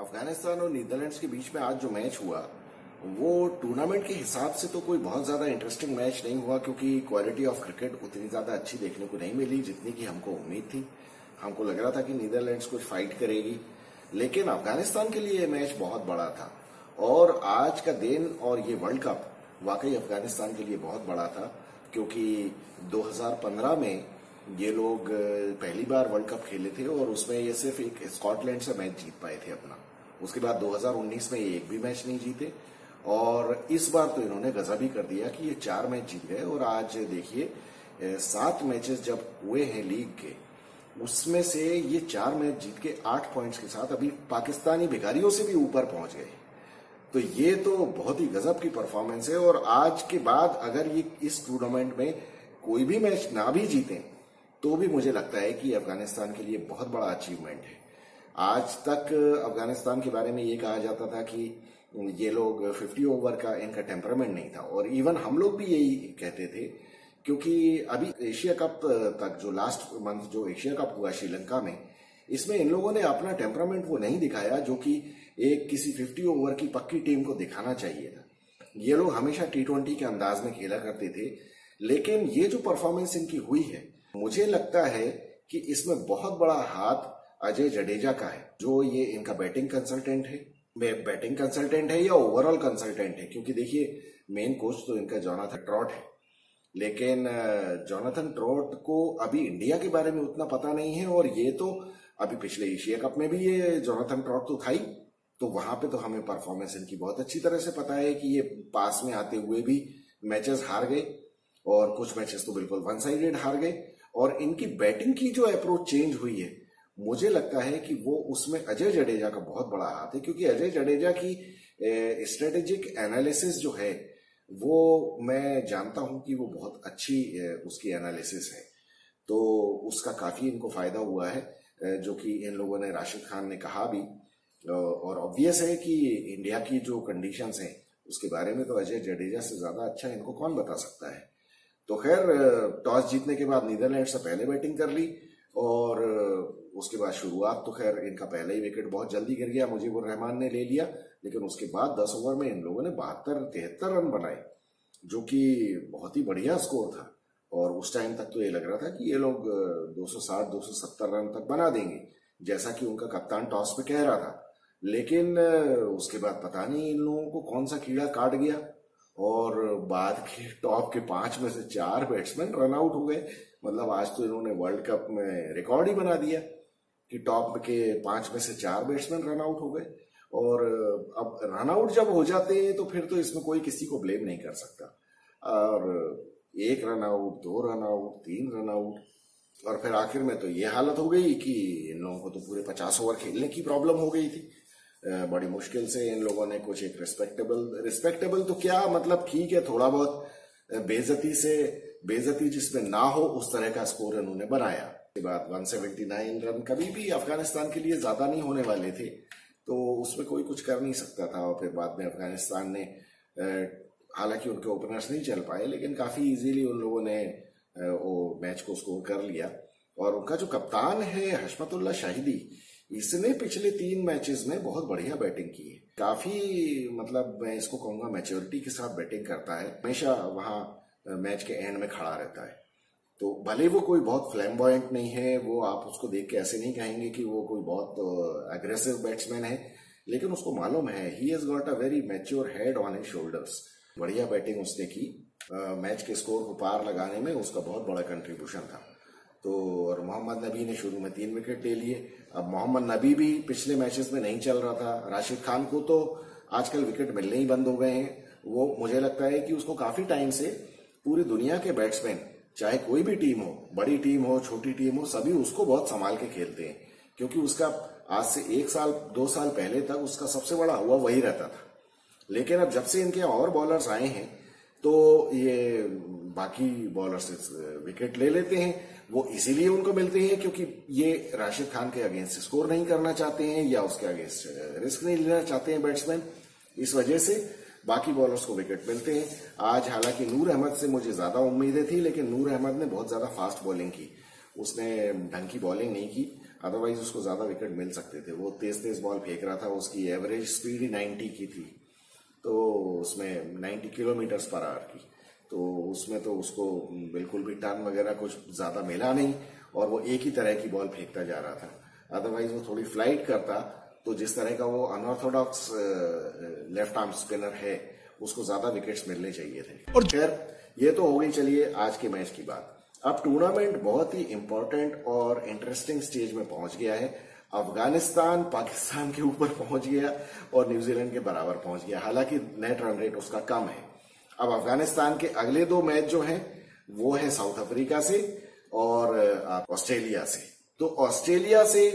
अफगानिस्तान और नीदरलैंड्स के बीच में आज जो मैच हुआ वो टूर्नामेंट के हिसाब से तो कोई बहुत ज्यादा इंटरेस्टिंग मैच नहीं हुआ, क्योंकि क्वालिटी ऑफ क्रिकेट उतनी ज्यादा अच्छी देखने को नहीं मिली जितनी की हमको उम्मीद थी। हमको लग रहा था कि नीदरलैंड्स कुछ फाइट करेगी, लेकिन अफगानिस्तान के लिए ये मैच बहुत बड़ा था और आज का दिन और ये वर्ल्ड कप वाकई अफगानिस्तान के लिए बहुत बड़ा था, क्योंकि 2015 में ये लोग पहली बार वर्ल्ड कप खेले थे और उसमें ये सिर्फ एक स्कॉटलैंड से मैच जीत पाए थे अपना। उसके बाद 2019 में ये एक भी मैच नहीं जीते और इस बार तो इन्होंने गजब ही कर दिया कि ये 4 मैच जीत गए। और आज देखिए 7 मैचेस जब हुए हैं लीग के, उसमें से ये 4 मैच जीत के 8 पॉइंट्स के साथ अभी पाकिस्तानी भिखारियों से भी ऊपर पहुंच गए। तो ये तो बहुत ही गजब की परफॉर्मेंस है और आज के बाद अगर ये इस टूर्नामेंट में कोई भी मैच ना भी जीते तो भी मुझे लगता है कि अफगानिस्तान के लिए बहुत बड़ा अचीवमेंट है। आज तक अफगानिस्तान के बारे में ये कहा जाता था कि ये लोग 50 ओवर का इनका टेम्परामेंट नहीं था, और इवन हम लोग भी यही कहते थे, क्योंकि अभी एशिया कप तक जो लास्ट मंथ जो एशिया कप हुआ श्रीलंका में, इसमें इन लोगों ने अपना टेम्परामेंट वो नहीं दिखाया जो कि एक किसी 50 ओवर की पक्की टीम को दिखाना चाहिए था। ये लोग हमेशा T20 के अंदाज में खेला करते थे, लेकिन ये जो परफॉर्मेंस इनकी हुई है, मुझे लगता है कि इसमें बहुत बड़ा हाथ अजय जडेजा का है, जो ये इनका बैटिंग कंसल्टेंट है या ओवरऑल कंसल्टेंट है, क्योंकि देखिए मेन कोच तो इनका जोनाथन ट्रॉट है, लेकिन जोनाथन ट्रॉट को अभी इंडिया के बारे में उतना पता नहीं है। और ये तो अभी पिछले एशिया कप में भी ये जोनाथन ट्रॉट तो था ही, तो वहां पे तो हमें परफॉर्मेंस इनकी बहुत अच्छी तरह से पता है कि ये पास में आते हुए भी मैचेस हार गए और कुछ मैचेस तो बिल्कुल वन साइडेड हार गए। और इनकी बैटिंग की जो अप्रोच चेंज हुई है, मुझे लगता है कि वो उसमें अजय जडेजा का बहुत बड़ा हाथ है, क्योंकि अजय जडेजा की स्ट्रेटेजिक एनालिसिस जो है वो मैं जानता हूं कि वो बहुत अच्छी उसकी एनालिसिस है, तो उसका काफी इनको फायदा हुआ है, जो कि इन लोगों ने राशिद खान ने कहा भी। और ऑब्वियस है कि इंडिया की जो कंडीशंस हैं उसके बारे में तो अजय जडेजा से ज्यादा अच्छा इनको कौन बता सकता है। तो खैर टॉस जीतने के बाद नीदरलैंड से पहले बैटिंग कर ली और उसके बाद शुरुआत तो खैर इनका पहला ही विकेट बहुत जल्दी गिर गया, मुजीबुर रहमान ने ले लिया, लेकिन उसके बाद 10 ओवर में इन लोगों ने 72-73 रन बनाए, जो कि बहुत ही बढ़िया स्कोर था। और उस टाइम तक तो ये लग रहा था कि ये लोग 260-270 रन तक बना देंगे, जैसा कि उनका कप्तान टॉस में कह रहा था। लेकिन उसके बाद पता नहीं इन लोगों को कौन सा कीड़ा काट गया और बाद के टॉप के 5 में से 4 बैट्समैन रन आउट हो गए। मतलब आज तो इन्होंने वर्ल्ड कप में रिकॉर्ड ही बना दिया कि टॉप के 5 में से 4 बैट्समैन रन आउट हो गए। और अब रन आउट जब हो जाते हैं तो फिर तो इसमें कोई किसी को ब्लेम नहीं कर सकता। और 1 run out, 2 run out, 3 run out, और फिर आखिर में तो ये हालत हो गई कि इन लोगों को तो पूरे 50 ओवर खेलने की प्रॉब्लम हो गई थी। बड़ी मुश्किल से इन लोगों ने कुछ एक रिस्पेक्टेबल तो क्या, मतलब ठीक है, थोड़ा बहुत बेइज्जती जिसमें ना हो उस तरह का स्कोर इन्होंने बनाया। उसके बाद 179 रन कभी भी अफगानिस्तान के लिए ज्यादा नहीं होने वाले थे, तो उसमें कोई कुछ कर नहीं सकता था। और फिर बाद में अफगानिस्तान ने, हालांकि उनके ओपनर्स नहीं चल पाए, लेकिन काफी इजीली उन लोगों ने वो मैच को स्कोर कर लिया। और उनका जो कप्तान है हशमतुल्लाह शाहिदी, इसने पिछले 3 मैचेस में बहुत बढ़िया बैटिंग की है। काफी, मतलब मैं इसको कहूंगा मैच्योरिटी के साथ बैटिंग करता है, हमेशा वहां मैच के एंड में खड़ा रहता है। तो भले वो कोई बहुत फ्लैम्बॉयंट नहीं है, वो आप उसको देख के ऐसे नहीं कहेंगे कि वो कोई बहुत एग्रेसिव बैट्समैन है, लेकिन उसको मालूम है he has got a very mature head on his shoulders. बढ़िया बैटिंग उसने की, मैच के स्कोर को पार लगाने में उसका बहुत बड़ा कंट्रीब्यूशन था। तो और मोहम्मद नबी ने शुरू में 3 विकेट ले लिए। अब मोहम्मद नबी भी पिछले मैचेस में नहीं चल रहा था। राशिद खान को तो आजकल विकेट मिलने ही बंद हो गए हैं। वो मुझे लगता है कि उसको काफी टाइम से पूरी दुनिया के बैट्समैन, चाहे कोई भी टीम हो, बड़ी टीम हो, छोटी टीम हो, सभी उसको बहुत संभाल के खेलते हैं, क्योंकि उसका आज से 1 साल 2 साल पहले तक उसका सबसे बड़ा हुआ वही रहता था। लेकिन अब जब से इनके और बॉलर्स आए हैं तो ये बाकी बॉलर्स विकेट ले लेते हैं। वो इसीलिए उनको मिलते हैं क्योंकि ये राशिद खान के अगेंस्ट स्कोर नहीं करना चाहते हैं या उसके अगेंस्ट रिस्क नहीं लेना चाहते हैं बैट्समैन। इस वजह से बाकी बॉलर्स को विकेट मिलते हैं। आज हालांकि नूर अहमद से मुझे ज्यादा उम्मीदें थी, लेकिन नूर अहमद ने बहुत ज्यादा फास्ट बॉलिंग की, उसने ढंग की बॉलिंग नहीं की। अदरवाइज उसको ज्यादा विकेट मिल सकते थे। वो तेज तेज बॉल फेंक रहा था, उसकी एवरेज स्पीड ही 90 की थी, तो उसमें 90 किलोमीटर पर आवर की, तो उसमें तो उसको बिल्कुल भी टर्न वगैरह कुछ ज्यादा मिला नहीं, और वो एक ही तरह की बॉल फेंकता जा रहा था। अदरवाइज वो थोड़ी फ्लाइट करता तो जिस तरह का वो अनऑर्थोडॉक्स लेफ्ट आर्म स्पिनर है, उसको ज्यादा विकेट्स मिलने चाहिए थे। और खैर ये तो हो गई, चलिए आज के मैच की बात। अब टूर्नामेंट बहुत ही इंपॉर्टेंट और इंटरेस्टिंग स्टेज में पहुंच गया है। अफगानिस्तान पाकिस्तान के ऊपर पहुंच गया और न्यूजीलैंड के बराबर पहुंच गया, हालांकि नेट रन रेट उसका कम है। अब अफगानिस्तान के अगले 2 मैच जो हैं वो है साउथ अफ्रीका से और ऑस्ट्रेलिया से। तो ऑस्ट्रेलिया से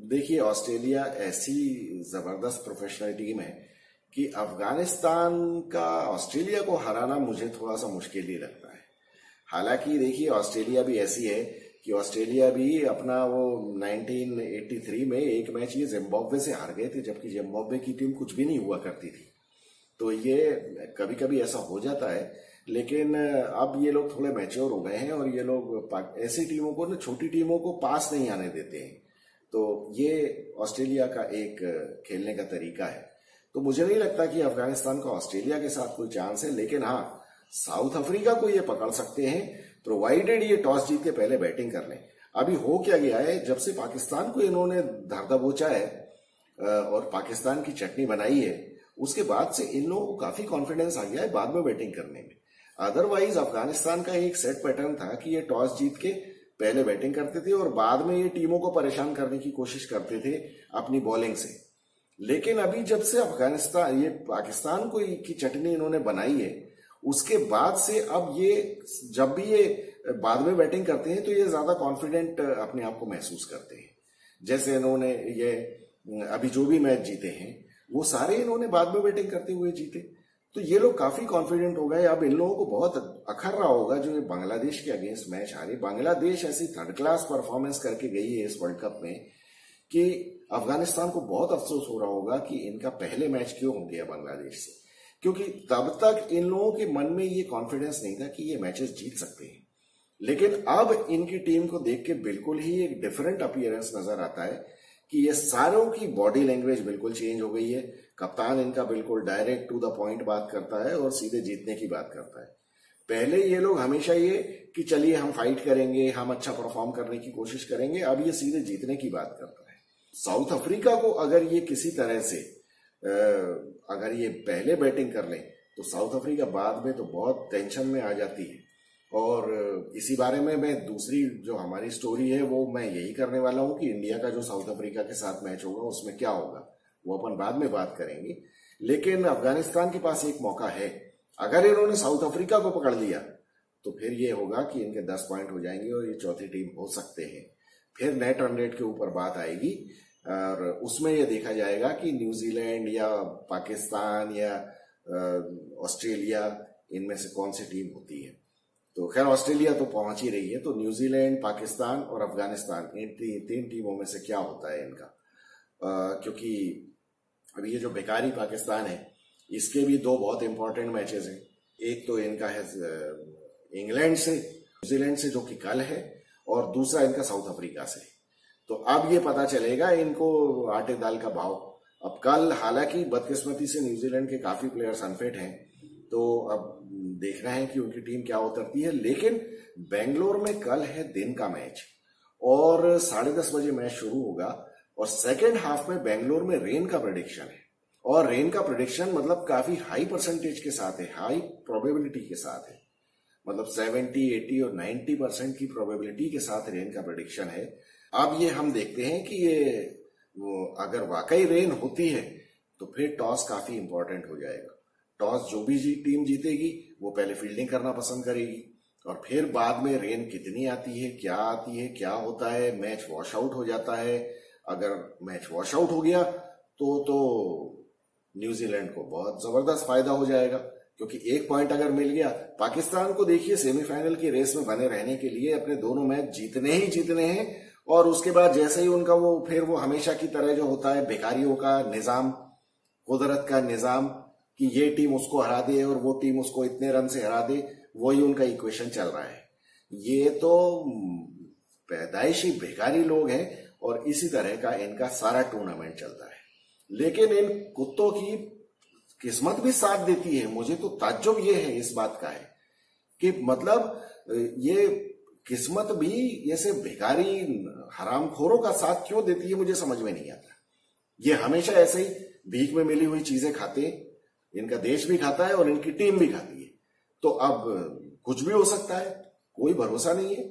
देखिए, ऑस्ट्रेलिया ऐसी जबरदस्त प्रोफेशनल टीम है कि अफगानिस्तान का ऑस्ट्रेलिया को हराना मुझे थोड़ा सा मुश्किल ही लगता है। हालांकि देखिए, ऑस्ट्रेलिया भी ऐसी है कि ऑस्ट्रेलिया भी अपना वो 1983 में एक मैच ये जिम्बाब्वे से हार गए थे, जबकि जिम्बाब्वे की टीम कुछ भी नहीं हुआ करती थी। तो ये कभी कभी ऐसा हो जाता है, लेकिन अब ये लोग थोड़े मैच्योर हो गए हैं और ये लोग ऐसी टीमों को, छोटी टीमों को पास नहीं आने देते हैं। तो ये ऑस्ट्रेलिया का एक खेलने का तरीका है। तो मुझे नहीं लगता कि अफगानिस्तान का ऑस्ट्रेलिया के साथ कोई चांस है, लेकिन हाँ, साउथ अफ्रीका को ये पकड़ सकते हैं, प्रोवाइडेड ये टॉस जीत के पहले बैटिंग कर लें। अभी हो क्या गया है, जब से पाकिस्तान को इन्होंने धर दबोचा है और पाकिस्तान की चटनी बनाई है, उसके बाद से इन लोगों को काफी कॉन्फिडेंस आ गया है बाद में बैटिंग करने में। अदरवाइज अफगानिस्तान का एक सेट पैटर्न था कि ये टॉस जीत के पहले बैटिंग करते थे और बाद में ये टीमों को परेशान करने की कोशिश करते थे अपनी बॉलिंग से। लेकिन अभी जब से अफगानिस्तान, ये पाकिस्तान को की चटनी इन्होंने बनाई है, उसके बाद से अब ये जब भी ये बाद में बैटिंग करते हैं तो ये ज्यादा कॉन्फिडेंट अपने आप को महसूस करते हैं। जैसे इन्होंने ये अभी जो भी मैच जीते हैं वो सारे इन्होंने बाद में बैटिंग करते हुए जीते, तो ये लोग काफी कॉन्फिडेंट हो गए। अब इन लोगों को बहुत अखर रहा होगा जो ये बांग्लादेश के अगेंस्ट मैच हारे। बांग्लादेश ऐसी थर्ड क्लास परफॉर्मेंस करके गई है इस वर्ल्ड कप में कि अफगानिस्तान को बहुत अफसोस हो रहा होगा कि इनका पहले मैच क्यों हो गया बांग्लादेश से, क्योंकि तब तक इन लोगों के मन में ये कॉन्फिडेंस नहीं था कि ये मैचेस जीत सकते हैं। लेकिन अब इनकी टीम को देख के बिल्कुल ही एक डिफरेंट अपीयरेंस नजर आता है कि ये सारों की बॉडी लैंग्वेज बिल्कुल चेंज हो गई है। कप्तान इनका बिल्कुल डायरेक्ट टू द पॉइंट बात करता है और सीधे जीतने की बात करता है। पहले ये लोग हमेशा ये कि चलिए हम फाइट करेंगे, हम अच्छा परफॉर्म करने की कोशिश करेंगे, अब ये सीधे जीतने की बात करता है। साउथ अफ्रीका को अगर ये किसी तरह से अगर ये पहले बैटिंग कर लें तो साउथ अफ्रीका बाद में तो बहुत टेंशन में आ जाती है। और इसी बारे में मैं दूसरी जो हमारी स्टोरी है वो मैं यही करने वाला हूं कि इंडिया का जो साउथ अफ्रीका के साथ मैच होगा उसमें क्या होगा वो अपन बाद में बात करेंगे। लेकिन अफगानिस्तान के पास एक मौका है, अगर इन्होंने साउथ अफ्रीका को पकड़ लिया तो फिर ये होगा कि इनके 10 पॉइंट हो जाएंगे और ये चौथी टीम हो सकते हैं। फिर नेट रन रेट के ऊपर बात आएगी और उसमें यह देखा जाएगा कि न्यूजीलैंड या पाकिस्तान या ऑस्ट्रेलिया, इनमें से कौन सी टीम होती है। तो खैर ऑस्ट्रेलिया तो पहुंच ही रही है, तो न्यूजीलैंड, पाकिस्तान और अफगानिस्तान, इन 3 टीमों में से क्या होता है इनका। क्योंकि अभी ये जो बेकारी पाकिस्तान है इसके भी 2 बहुत इंपॉर्टेंट मैचेस हैं। एक तो इनका है इंग्लैंड से, न्यूजीलैंड से जो कि कल है, और दूसरा इनका साउथ अफ्रीका से। तो अब ये पता चलेगा इनको आटे दाल का भाव। अब कल हालांकि बदकिस्मती से न्यूजीलैंड के काफी प्लेयर्स अनफिट हैं, तो अब देखना है कि उनकी टीम क्या उतरती है। लेकिन बेंगलोर में कल है दिन का मैच और 10:30 बजे मैच शुरू होगा और सेकेंड हाफ में बेंगलोर में रेन का प्रेडिक्शन है। और रेन का प्रेडिक्शन मतलब काफी हाई परसेंटेज के साथ है, हाई प्रोबेबिलिटी के साथ है, मतलब 70, 80 और 90% की प्रोबेबिलिटी के साथ रेन का प्रेडिक्शन है। अब ये हम देखते हैं कि ये अगर वाकई रेन होती है तो फिर टॉस काफी इंपॉर्टेंट हो जाएगा। टॉस जो भी टीम जीतेगी वो पहले फील्डिंग करना पसंद करेगी और फिर बाद में रेन कितनी आती है, क्या होता है, मैच वॉश आउट हो जाता है। अगर मैच वॉश आउट हो गया तो न्यूजीलैंड को बहुत जबरदस्त फायदा हो जाएगा, क्योंकि 1 पॉइंट अगर मिल गया। पाकिस्तान को देखिए सेमीफाइनल की रेस में बने रहने के लिए अपने दोनों मैच जीतने ही जीतने हैं, और उसके बाद जैसे ही उनका वो हमेशा की तरह जो होता है बेकारियों का निजाम, कुदरत का निजाम कि ये टीम उसको हरा दे और वो टीम उसको इतने रन से हरा दे, वही उनका इक्वेशन चल रहा है। ये तो पैदाइशी भिखारी लोग हैं और इसी तरह का इनका सारा टूर्नामेंट चलता है। लेकिन इन कुत्तों की किस्मत भी साथ देती है। मुझे तो ताज्जुब ये है इस बात का है कि मतलब ये किस्मत भी जैसे भिखारी हरामखोरों का साथ क्यों देती है, मुझे समझ में नहीं आता। ये हमेशा ऐसे ही भीख में मिली हुई चीजें खाते, इनका देश भी खाता है और इनकी टीम भी खाती है। तो अब कुछ भी हो सकता है, कोई भरोसा नहीं है।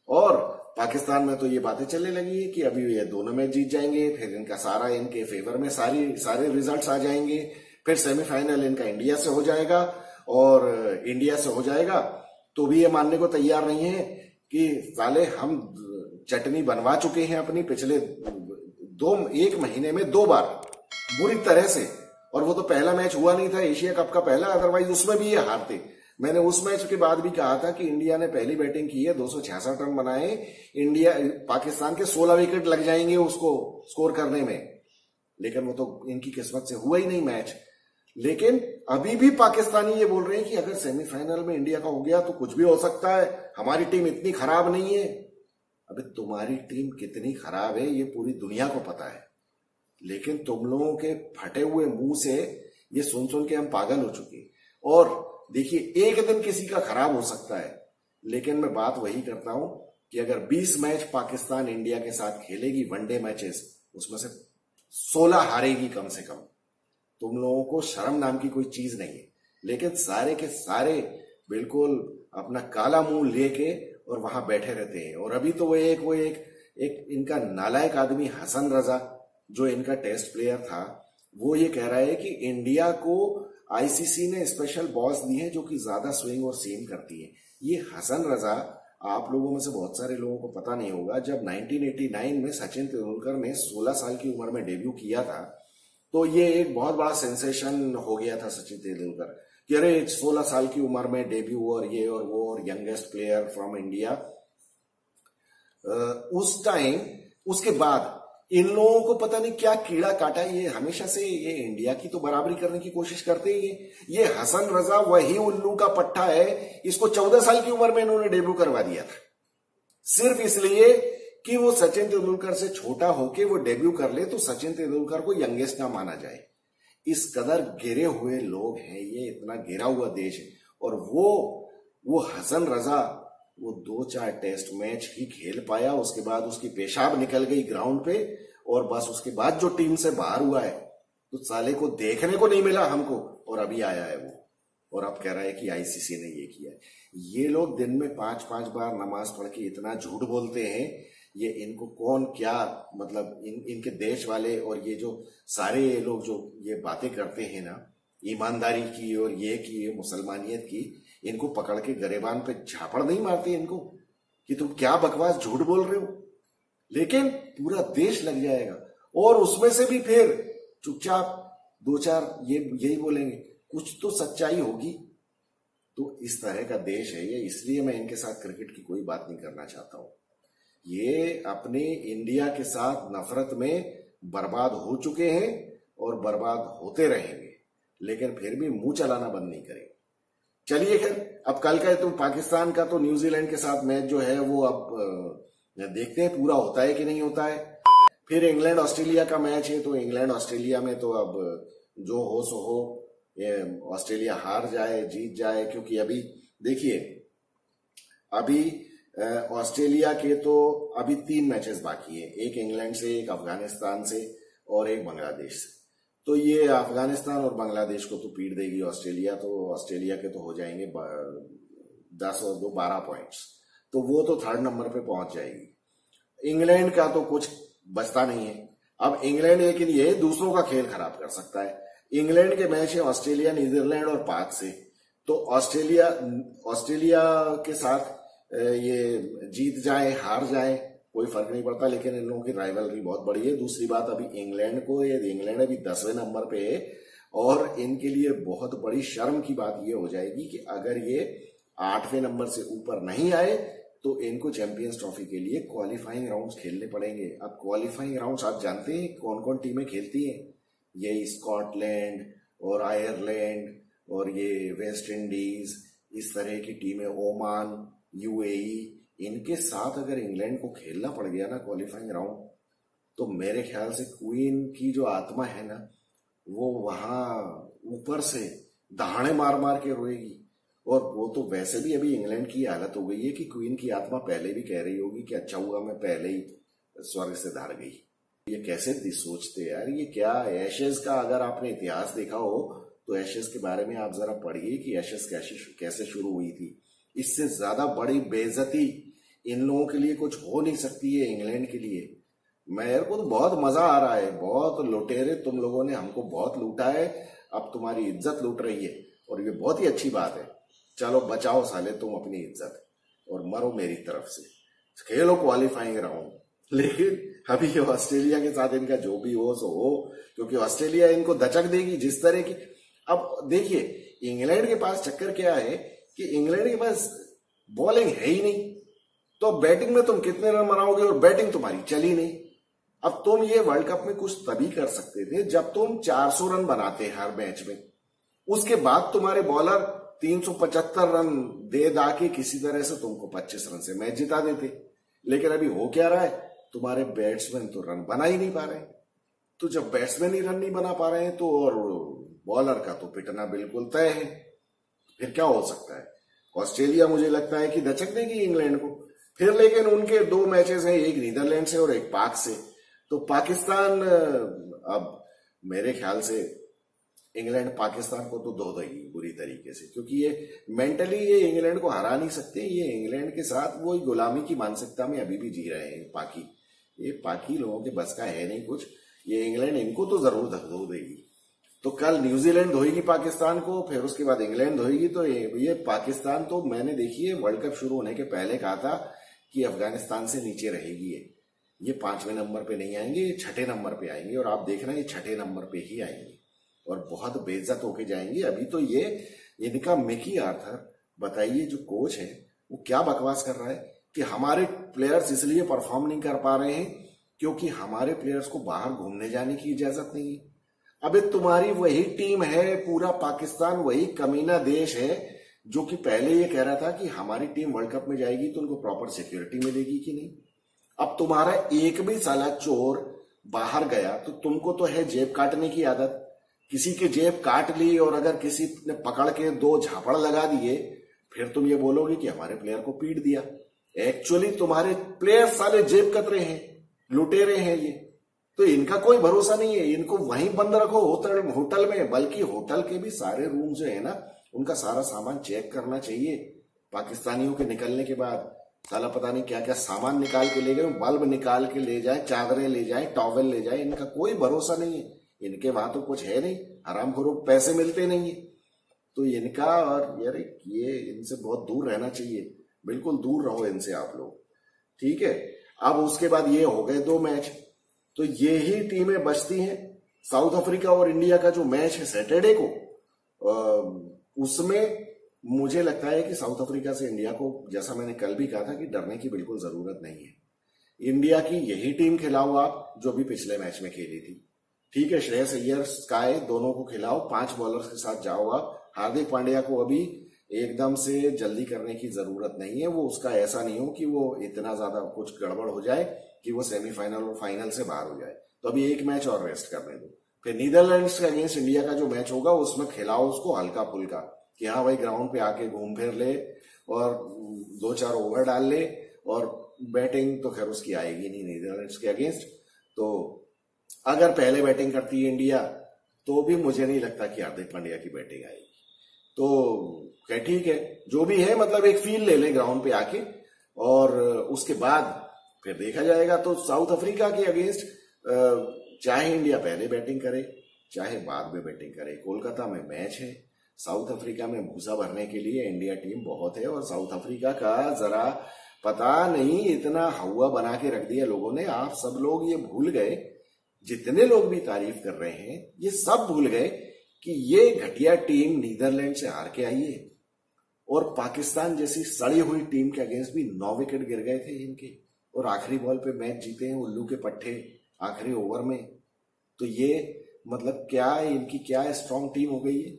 और पाकिस्तान में तो ये बातें चलने लगी है कि अभी ये दोनों मैच जीत जाएंगे, फिर इनका सारा इनके फेवर में सारे रिजल्ट्स आ जाएंगे, फिर सेमीफाइनल इनका इंडिया से हो जाएगा। और इंडिया से हो जाएगा तो भी ये मानने को तैयार नहीं है कि साले हम चटनी बनवा चुके हैं अपनी पिछले एक महीने में 2 बार बुरी तरह से। और वो तो पहला मैच हुआ नहीं था एशिया कप का पहला, अदरवाइज उसमें भी ये हारते। मैंने उस मैच के बाद भी कहा था कि इंडिया ने पहली बैटिंग की है, 266 रन बनाए, इंडिया पाकिस्तान के 16 विकेट लग जाएंगे उसको स्कोर करने में। लेकिन वो तो इनकी किस्मत से हुआ ही नहीं मैच। लेकिन अभी भी पाकिस्तानी ये बोल रहे हैं कि अगर सेमीफाइनल में इंडिया का हो गया तो कुछ भी हो सकता है, हमारी टीम इतनी खराब नहीं है। अबे तुम्हारी टीम कितनी खराब है ये पूरी दुनिया को पता है, लेकिन तुम लोगों के फटे हुए मुंह से ये सुन सुन के हम पागल हो चुके। और देखिए, एक दिन किसी का खराब हो सकता है, लेकिन मैं बात वही करता हूं कि अगर 20 मैच पाकिस्तान इंडिया के साथ खेलेगी वनडे मैचेस, उसमें से 16 हारेगी कम से कम। तुम लोगों को शर्म नाम की कोई चीज नहीं है। लेकिन सारे के सारे बिल्कुल अपना काला मुंह लेके और वहां बैठे रहते हैं। और अभी तो वो एक इनका नालायक आदमी हसन रजा, जो इनका टेस्ट प्लेयर था, वो ये कह रहा है कि इंडिया को आईसीसी ने स्पेशल बॉल्स दी है जो कि ज्यादा स्विंग और सीम करती है। ये हसन रजा, आप लोगों में से बहुत सारे लोगों को पता नहीं होगा, जब 1989 में सचिन तेंदुलकर ने 16 साल की उम्र में डेब्यू किया था, तो ये एक बहुत बड़ा सेंसेशन हो गया था सचिन तेंदुलकर कि अरे 16 साल की उम्र में डेब्यू और ये और वो और यंगेस्ट प्लेयर फ्रॉम इंडिया। उस टाइम उसके बाद इन लोगों को पता नहीं क्या कीड़ा काटा। ये हमेशा से ये इंडिया की तो बराबरी करने की कोशिश करते ही है। ये हसन रजा वही उल्लू का पट्टा है, इसको 14 साल की उम्र में इन्होंने डेब्यू करवा दिया था, सिर्फ इसलिए कि वो सचिन तेंदुलकर से छोटा होके वो डेब्यू कर ले तो सचिन तेंदुलकर को यंगेस्ट ना माना जाए। इस कदर गिरे हुए लोग हैं, ये इतना गिरा हुआ देश है। और वो हसन रजा वो 2-4 टेस्ट मैच ही खेल पाया, उसके बाद उसकी पेशाब निकल गई ग्राउंड पे, और बस उसके बाद जो टीम से बाहर हुआ है तो साले को देखने को नहीं मिला हमको। और अभी आया है वो, और अब कह रहा है कि आईसीसी ने ये किया है। ये लोग दिन में 5-5 बार नमाज पढ़ के इतना झूठ बोलते हैं, ये इनको कौन क्या मतलब इनके देश वाले और ये जो सारे ये लोग जो ये बातें करते हैं ना ईमानदारी की और ये मुसलमानियत की, इनको पकड़ के गरेबान पे झापड़ नहीं मारते इनको कि तुम क्या बकवास झूठ बोल रहे हो। लेकिन पूरा देश लग जाएगा और उसमें से भी फिर चुपचाप 2-4 यही बोलेंगे कुछ तो सच्चाई होगी। तो इस तरह का देश है ये, इसलिए मैं इनके साथ क्रिकेट की कोई बात नहीं करना चाहता हूं। ये अपने इंडिया के साथ नफरत में बर्बाद हो चुके हैं और बर्बाद होते रहेंगे, लेकिन फिर भी मुंह चलाना बंद नहीं करेंगे। चलिए खैर, अब कल का तो पाकिस्तान का तो न्यूजीलैंड के साथ मैच जो है वो अब देखते हैं पूरा होता है कि नहीं होता है। फिर इंग्लैंड ऑस्ट्रेलिया का मैच है, तो इंग्लैंड ऑस्ट्रेलिया में तो अब जो हो सो हो, ऑस्ट्रेलिया हार जाए जीत जाए, क्योंकि अभी देखिए अभी ऑस्ट्रेलिया के तो अभी 3 मैचेस बाकी है, एक इंग्लैंड से, एक अफगानिस्तान से और एक बांग्लादेश से। तो ये अफगानिस्तान और बांग्लादेश को तो पीट देगी ऑस्ट्रेलिया, तो ऑस्ट्रेलिया के तो हो जाएंगे 10 और 2 12 पॉइंट्स, तो वो तो 3rd नंबर पे पहुंच जाएगी। इंग्लैंड का तो कुछ बचता नहीं है। अब इंग्लैंड लेकिन ये दूसरों का खेल खराब कर सकता है। इंग्लैंड के मैच है ऑस्ट्रेलिया, नीदरलैंड और पाक से, तो ऑस्ट्रेलिया के साथ ये जीत जाए हार जाए कोई फर्क नहीं पड़ता, लेकिन इन लोगों की राइवलरी बहुत बड़ी है। दूसरी बात, अभी इंग्लैंड अभी 10वें नंबर पे है और इनके लिए बहुत बड़ी शर्म की बात ये हो जाएगी कि अगर ये 8वें नंबर से ऊपर नहीं आए तो इनको चैंपियंस ट्रॉफी के लिए क्वालिफाइंग राउंड्स खेलने पड़ेंगे। अब क्वालिफाइंग राउंड्स आप जानते हैं कौन कौन टीमें खेलती हैं? ये स्कॉटलैंड और आयरलैंड और ये वेस्ट इंडीज, इस तरह की टीमें, ओमान, यूएई, इनके साथ अगर इंग्लैंड को खेलना पड़ गया ना क्वालिफाइंग राउंड, तो मेरे ख्याल से क्वीन की जो आत्मा है ना, वो वहां ऊपर से दहाड़े मार मार के रोएगी। और वो तो वैसे भी अभी इंग्लैंड की हालत हो गई है कि क्वीन की आत्मा पहले भी कह रही होगी कि अच्छा हुआ मैं पहले ही स्वर्ग से धार गई। ये कैसे सोचते यार, ये क्या एशेज का अगर आपने इतिहास देखा हो तो एशेज के बारे में आप जरा पढ़िए कि एशेज कैसे शुरू हुई थी। इससे ज्यादा बड़ी बेइज्जती इन लोगों के लिए कुछ हो नहीं सकती है इंग्लैंड के लिए। मेरे को तो बहुत मजा आ रहा है, बहुत लुटेरे तुम लोगों ने हमको बहुत लूटा है, अब तुम्हारी इज्जत लूट रही है और ये बहुत ही अच्छी बात है। चलो बचाओ साले तुम अपनी इज्जत और मरो मेरी तरफ से, खेलो क्वालिफाइंग राउंड। लेकिन अभी ये ऑस्ट्रेलिया के साथ इनका जो भी हो सो हो, क्योंकि ऑस्ट्रेलिया इनको दचक देगी जिस तरह की। अब देखिए इंग्लैंड के पास चक्कर क्या है कि इंग्लैंड के पास बॉलिंग है ही नहीं, तो बैटिंग में तुम कितने रन बनाओगे, और बैटिंग तुम्हारी चली नहीं। अब तुम ये वर्ल्ड कप में कुछ तभी कर सकते थे जब तुम 400 रन बनाते हर मैच में, उसके बाद तुम्हारे बॉलर 375 रन दे दा के किसी तरह से तुमको 25 रन से मैच जिता देते। लेकिन अभी हो क्या रहा है, तुम्हारे बैट्समैन तो रन बना ही नहीं पा रहे। तो जब बैट्समैन ही रन नहीं बना पा रहे हैं तो और बॉलर का तो पिटना बिल्कुल तय है। फिर क्या हो सकता है, ऑस्ट्रेलिया मुझे लगता है कि दचक देगी इंग्लैंड को फिर। लेकिन उनके 2 मैचेस हैं, एक नीदरलैंड से और एक पाक से। तो पाकिस्तान अब मेरे ख्याल से इंग्लैंड पाकिस्तान को तो धो देगी बुरी तरीके से, क्योंकि ये मेंटली ये इंग्लैंड को हरा नहीं सकते। ये इंग्लैंड के साथ वो गुलामी की मानसिकता में अभी भी जी रहे हैं पाकी। ये पाकी लोगों के बस का है नहीं कुछ, ये इंग्लैंड इनको तो जरूर धो देगी। तो कल न्यूजीलैंड धोएगी पाकिस्तान को, फिर उसके बाद इंग्लैंड धोएगी। तो ये पाकिस्तान तो मैंने देखिए वर्ल्ड कप शुरू होने के पहले कहा था कि अफगानिस्तान से नीचे रहेगी। ये 5वें नंबर पे नहीं आएंगे, ये 6ठे नंबर पे आएंगे। और आप देख रहे हैं ये 6ठे नंबर पे ही आएंगे और बहुत बेइज्जत होके जाएंगे। अभी तो ये इनका मिकी आर्थर, बताइए जो कोच है वो क्या बकवास कर रहा है कि हमारे प्लेयर्स इसलिए परफॉर्म नहीं कर पा रहे हैं क्योंकि हमारे प्लेयर्स को बाहर घूमने जाने की इजाजत नहीं है। अबे तुम्हारी वही टीम है, पूरा पाकिस्तान वही कमीना देश है जो कि पहले ये कह रहा था कि हमारी टीम वर्ल्ड कप में जाएगी तो उनको प्रॉपर सिक्योरिटी मिलेगी कि नहीं। अब तुम्हारा एक भी साला चोर बाहर गया तो तुमको तो है जेब काटने की आदत। किसी की जेब काट ली और अगर किसी ने पकड़ के 2 झापड़ लगा दिए फिर तुम ये बोलोगे कि हमारे प्लेयर को पीट दिया। एक्चुअली तुम्हारे प्लेयर साले जेब कतरे हैं, लुटेरे हैं ये। तो इनका कोई भरोसा नहीं है, इनको वहीं बंद रखो होटल में। बल्कि होटल के भी सारे रूम जो है ना उनका सारा सामान चेक करना चाहिए। पाकिस्तानियों के निकलने के बाद साला पता नहीं क्या क्या सामान निकाल के ले गए, बल्ब निकाल के ले जाए, चादरें ले जाए, टॉवेल ले जाए। इनका कोई भरोसा नहीं है, इनके वहां तो कुछ है नहीं, हरामखोरों को पैसे मिलते नहीं है। तो इनका और यार ये इनसे बहुत दूर रहना चाहिए, बिल्कुल दूर रहो इनसे आप लोग, ठीक है। अब उसके बाद ये हो गए 2 मैच, तो ये ही टीमें बचती हैं। साउथ अफ्रीका और इंडिया का जो मैच है सैटरडे को, उसमें मुझे लगता है कि साउथ अफ्रीका से इंडिया को, जैसा मैंने कल भी कहा था, कि डरने की बिल्कुल जरूरत नहीं है। इंडिया की यही टीम खिलाओ आप जो भी पिछले मैच में खेली थी, ठीक है। श्रेयस अय्यर, स्काई दोनों को खिलाओ, 5 बॉलर्स के साथ जाओ आप। हार्दिक पांड्या को अभी एकदम से जल्दी करने की जरूरत नहीं है। वो उसका ऐसा नहीं हो कि वो इतना ज्यादा कुछ गड़बड़ हो जाए कि वो सेमीफाइनल और फाइनल से बाहर हो जाए। तो अभी 1 मैच और रेस्ट करने दो। फिर नीदरलैंड्स के अगेंस्ट इंडिया का जो मैच होगा उसमें खिलाओ उसको हल्का फुल्का, कि हाँ भाई ग्राउंड पे आके घूम फिर ले और 2-4 ओवर डाल ले। और बैटिंग तो खैर उसकी आएगी नहीं नीदरलैंड्स के अगेंस्ट। तो अगर पहले बैटिंग करती है इंडिया तो भी मुझे नहीं लगता कि हार्दिक पांड्या की बैटिंग आएगी। तो क्या ठीक है, जो भी है, मतलब एक फील ले ले ग्राउंड पे आके और उसके बाद फिर देखा जाएगा। तो साउथ अफ्रीका के अगेंस्ट चाहे इंडिया पहले बैटिंग करे चाहे बाद में बैटिंग करे, कोलकाता में मैच है। साउथ अफ्रीका में भूसा भरने के लिए इंडिया टीम बहुत है। और साउथ अफ्रीका का जरा पता नहीं इतना हवा बना के रख दिया लोगों ने। आप सब लोग ये भूल गए, जितने लोग भी तारीफ कर रहे हैं ये सब भूल गए कि ये घटिया टीम नीदरलैंड से हार के आई है। और पाकिस्तान जैसी सड़ी हुई टीम के अगेंस्ट भी 9 विकेट गिर गए थे इनके, और आखिरी बॉल पे मैच जीते हैं उल्लू के पट्टे आखिरी ओवर में। तो ये मतलब क्या इनकी क्या स्ट्रांग टीम हो गई है।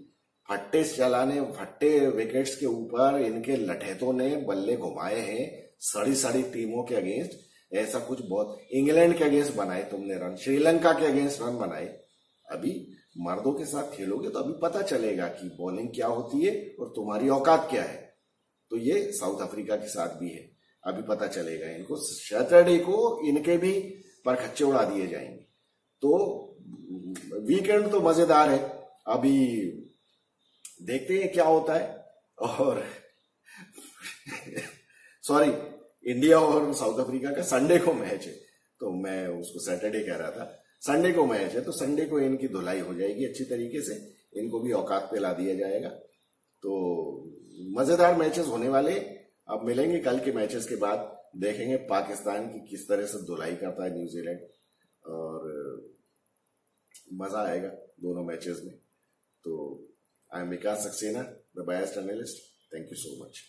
फट्टे चलाने, फट्टे विकेट्स के ऊपर इनके लठेतों ने बल्ले घुमाए हैं सारी सारी टीमों के अगेंस्ट ऐसा कुछ बहुत, इंग्लैंड के अगेंस्ट बनाए तुमने रन, श्रीलंका के अगेंस्ट रन बनाए। अभी मर्दों के साथ खेलोगे तो अभी पता चलेगा कि बॉलिंग क्या होती है और तुम्हारी औकात क्या है। तो ये साउथ अफ्रीका के साथ भी है, अभी पता चलेगा इनको। सैटरडे को इनके भी परखच्चे उड़ा दिए जाएंगे। तो वीकेंड तो मजेदार है, अभी देखते हैं क्या होता है। और सॉरी, इंडिया और साउथ अफ्रीका का संडे को मैच है, तो मैं उसको सैटरडे कह रहा था। संडे को मैच है, तो संडे को इनकी धुलाई हो जाएगी अच्छी तरीके से, इनको भी औकात पे ला दिया जाएगा। तो मजेदार मैचेस होने वाले। अब मिलेंगे कल के मैचेस के बाद, देखेंगे पाकिस्तान की किस तरह से धुलाई करता है न्यूजीलैंड, और मजा आएगा दोनों मैचेस में। तो I am Vikas Saxena, the biased analyst. Thank you so much.